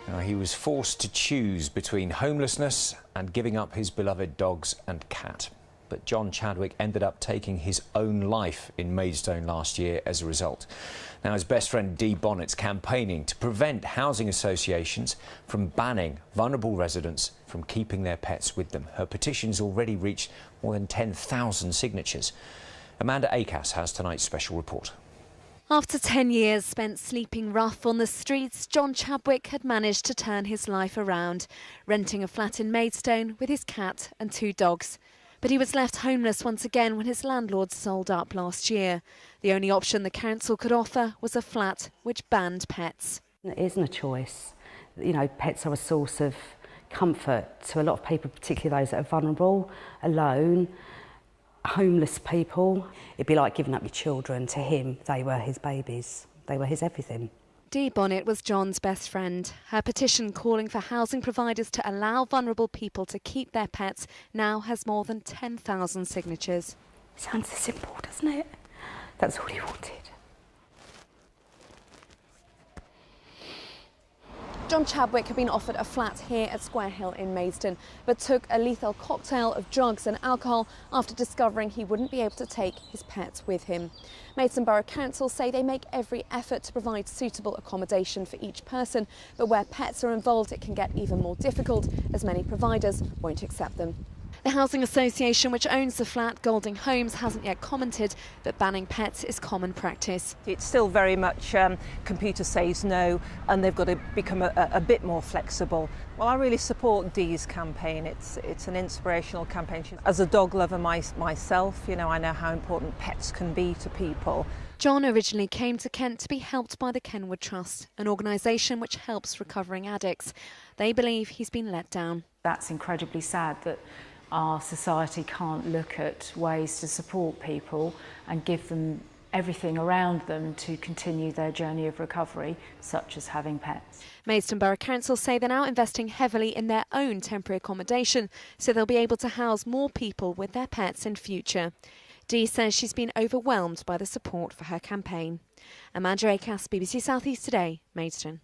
Now, he was forced to choose between homelessness and giving up his beloved dogs and cat. But John Chadwick ended up taking his own life in Maidstone last year as a result. Now, his best friend Dee Bonnett's campaigning to prevent housing associations from banning vulnerable residents from keeping their pets with them. Her petition's already reached more than 10,000 signatures. Amanda Acas has tonight's special report. After 10 years spent sleeping rough on the streets, John Chadwick had managed to turn his life around, renting a flat in Maidstone with his cat and 2 dogs. But he was left homeless once again when his landlord sold up last year. The only option the council could offer was a flat which banned pets. It isn't a choice. You know, pets are a source of comfort to a lot of people, particularly those that are vulnerable, alone, homeless people. It'd be like giving up your children to him. They were his babies. They were his everything. Dee Bonett was John's best friend. Her petition calling for housing providers to allow vulnerable people to keep their pets now has more than 10,000 signatures. Sounds so simple, doesn't it? That's all he wanted. John Chadwick had been offered a flat here at Square Hill in Maidstone, but took a lethal cocktail of drugs and alcohol after discovering he wouldn't be able to take his pets with him. Maidstone Borough Council say they make every effort to provide suitable accommodation for each person, but where pets are involved it can get even more difficult as many providers won't accept them. The housing association which owns the flat, Golding Homes, hasn't yet commented, but banning pets is common practice. It's still very much computer says no, and they've got to become a bit more flexible. Well, I really support Dee's campaign. It's an inspirational campaign. As a dog lover myself, you know, I know how important pets can be to people. John originally came to Kent to be helped by the Kenwood Trust, an organisation which helps recovering addicts. They believe he's been let down. That's incredibly sad that our society can't look at ways to support people and give them everything around them to continue their journey of recovery, such as having pets. Maidstone Borough Council say they're now investing heavily in their own temporary accommodation, so they'll be able to house more people with their pets in future. Dee says she's been overwhelmed by the support for her campaign. Amanda Acas, BBC South East Today, Maidstone.